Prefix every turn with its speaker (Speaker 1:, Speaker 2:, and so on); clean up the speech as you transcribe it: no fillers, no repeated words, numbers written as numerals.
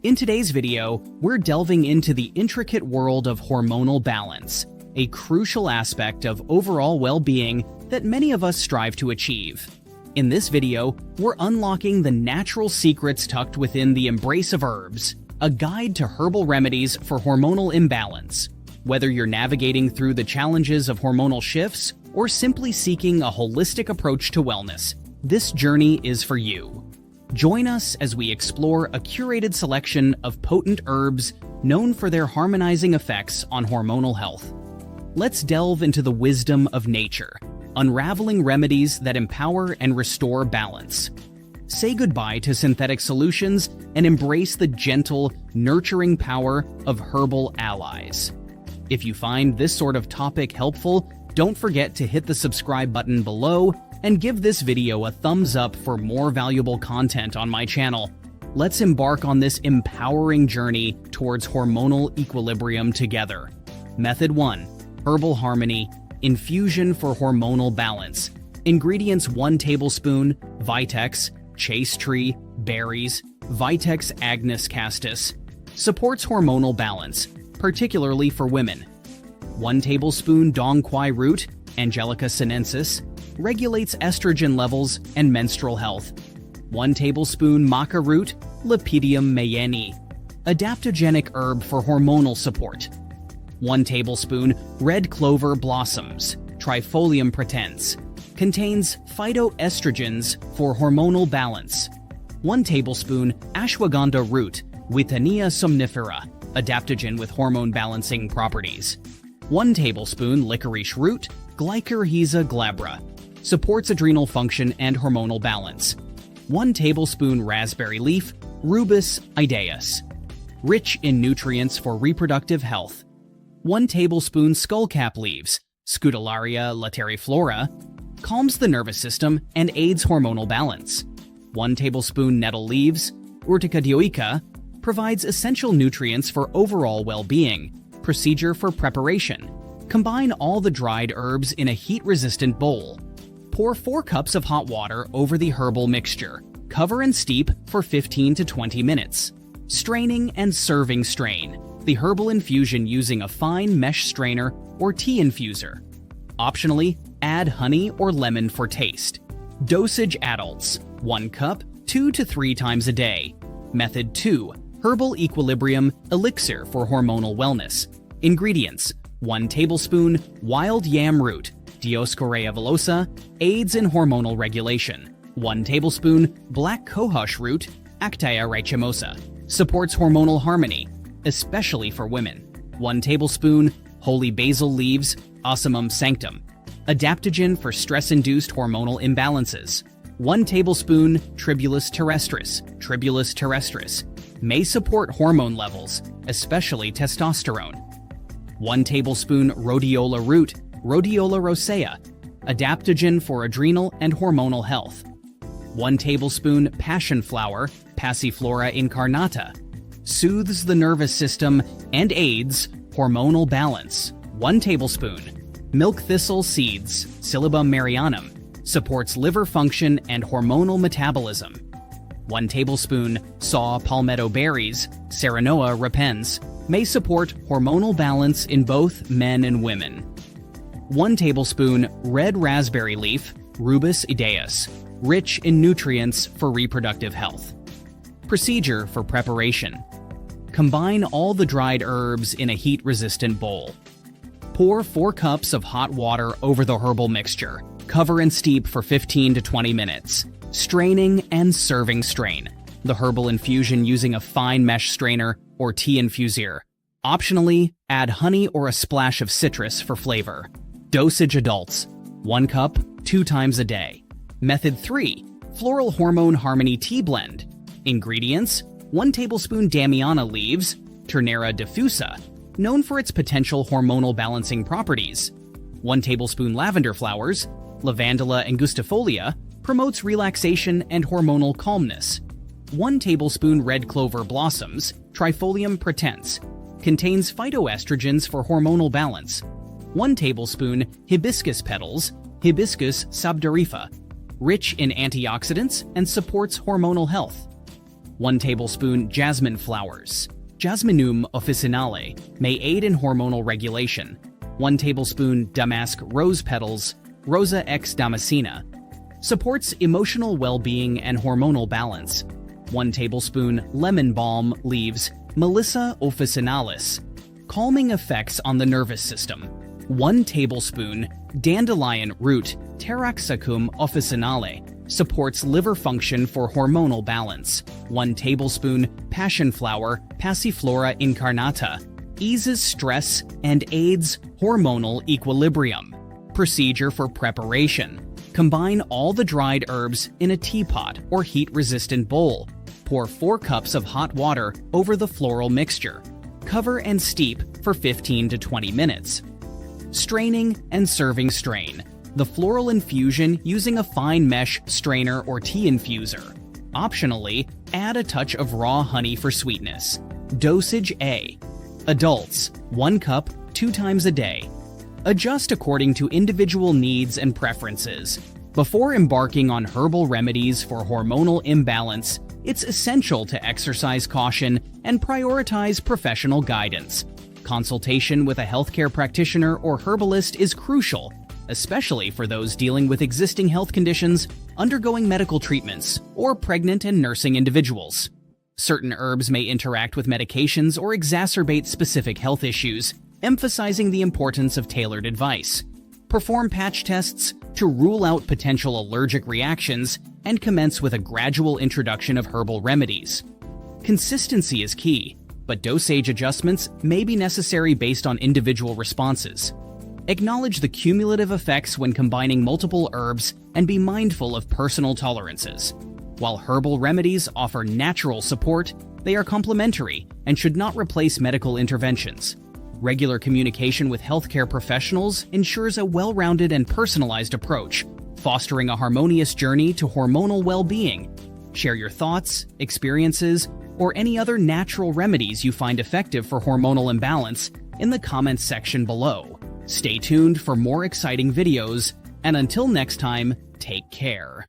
Speaker 1: In today's video, we're delving into the intricate world of hormonal balance, a crucial aspect of overall well-being that many of us strive to achieve. In this video, we're unlocking the natural secrets tucked within the embrace of herbs, a guide to herbal remedies for hormonal imbalance. Whether you're navigating through the challenges of hormonal shifts or simply seeking a holistic approach to wellness, this journey is for you. Join us as we explore a curated selection of potent herbs known for their harmonizing effects on hormonal health. Let's delve into the wisdom of nature, unraveling remedies that empower and restore balance. Say goodbye to synthetic solutions and embrace the gentle, nurturing power of herbal allies. If you find this sort of topic helpful, don't forget to hit the subscribe button below and give this video a thumbs up for more valuable content on my channel. Let's embark on this empowering journey towards hormonal equilibrium together. Method 1. Herbal Harmony Infusion for Hormonal Balance. Ingredients: 1 tablespoon Vitex, chaste tree, berries, Vitex agnus castus. Supports hormonal balance, particularly for women. 1 tablespoon Dong Quai root, Angelica sinensis, regulates estrogen levels and menstrual health. 1 tablespoon Maca root, Lepidium mayeni, adaptogenic herb for hormonal support. 1 tablespoon red clover blossoms, Trifolium pratense, contains phytoestrogens for hormonal balance. 1 tablespoon ashwagandha root, Withania somnifera, adaptogen with hormone balancing properties. 1 tablespoon licorice root, Glycyrrhiza glabra, supports adrenal function and hormonal balance. 1 tablespoon raspberry leaf, Rubus idaeus, rich in nutrients for reproductive health. 1 tablespoon skullcap leaves, Scutellaria lateriflora, calms the nervous system and aids hormonal balance. 1 tablespoon nettle leaves, Urtica dioica, provides essential nutrients for overall well-being. Procedure for preparation: combine all the dried herbs in a heat-resistant bowl. Pour 4 cups of hot water over the herbal mixture. Cover and steep for 15 to 20 minutes. Straining and serving strain the herbal infusion using a fine mesh strainer or tea infuser. Optionally, add honey or lemon for taste. Dosage: adults, 1 cup, 2 to 3 times a day. Method 2. Herbal Equilibrium Elixir for Hormonal Wellness. Ingredients: 1 tablespoon wild yam root, Dioscorea villosa, aids in hormonal regulation. 1 tablespoon black cohosh root, Actaea racemosa, supports hormonal harmony, especially for women. 1 tablespoon holy basil leaves, Ocimum sanctum, adaptogen for stress-induced hormonal imbalances. 1 tablespoon Tribulus terrestris, may support hormone levels, especially testosterone. 1 tablespoon rhodiola root, Rhodiola rosea, adaptogen for adrenal and hormonal health. 1 tablespoon passion flower, Passiflora incarnata, soothes the nervous system and aids hormonal balance. 1 tablespoon milk thistle seeds, Silybum marianum, supports liver function and hormonal metabolism. 1 tablespoon saw palmetto berries, Serenoa repens, may support hormonal balance in both men and women. 1 tablespoon red raspberry leaf, Rubus idaeus, rich in nutrients for reproductive health. Procedure for preparation: combine all the dried herbs in a heat-resistant bowl. Pour 4 cups of hot water over the herbal mixture. Cover and steep for 15 to 20 minutes. Straining and serving strain the herbal infusion using a fine mesh strainer or tea infuser. Optionally, add honey or a splash of citrus for flavor. Dosage: adults, 1 cup, 2 times a day. Method 3. Floral Hormone Harmony Tea Blend. Ingredients: 1 tablespoon Damiana leaves, Turnera diffusa, known for its potential hormonal balancing properties. 1 tablespoon lavender flowers, Lavandula angustifolia, promotes relaxation and hormonal calmness. 1 tablespoon red clover blossoms, Trifolium pratense, contains phytoestrogens for hormonal balance. 1 tablespoon hibiscus petals, Hibiscus sabdarifa, rich in antioxidants and supports hormonal health. 1 tablespoon jasmine flowers. Jasminum officinale may aid in hormonal regulation. 1 tablespoon damask rose petals, Rosa ex damascena. Supports emotional well-being and hormonal balance. 1 tablespoon lemon balm leaves, Melissa officinalis. Calming effects on the nervous system. 1 tablespoon dandelion root, Taraxacum officinale. Supports liver function for hormonal balance. 1 tablespoon passion flower, Passiflora incarnata. Eases stress and aids hormonal equilibrium. Procedure for preparation. Combine all the dried herbs in a teapot or heat-resistant bowl. Pour 4 cups of hot water over the floral mixture. Cover and steep for 15 to 20 minutes. Straining and serving strain. The floral infusion using a fine mesh strainer or tea infuser. Optionally, add a touch of raw honey for sweetness. Dosage A. Adults, 1 cup 2 times a day. Adjust according to individual needs and preferences. Before embarking on herbal remedies for hormonal imbalance, it's essential to exercise caution and prioritize professional guidance. Consultation with a healthcare practitioner or herbalist is crucial, especially for those dealing with existing health conditions, undergoing medical treatments, or pregnant and nursing individuals. Certain herbs may interact with medications or exacerbate specific health issues, emphasizing the importance of tailored advice. Perform patch tests to rule out potential allergic reactions and commence with a gradual introduction of herbal remedies. Consistency is key, but dosage adjustments may be necessary based on individual responses. Acknowledge the cumulative effects when combining multiple herbs and be mindful of personal tolerances. While herbal remedies offer natural support, they are complementary and should not replace medical interventions. Regular communication with healthcare professionals ensures a well-rounded and personalized approach, fostering a harmonious journey to hormonal well-being. Share your thoughts, experiences, or any other natural remedies you find effective for hormonal imbalance in the comments section below. Stay tuned for more exciting videos, and until next time, take care.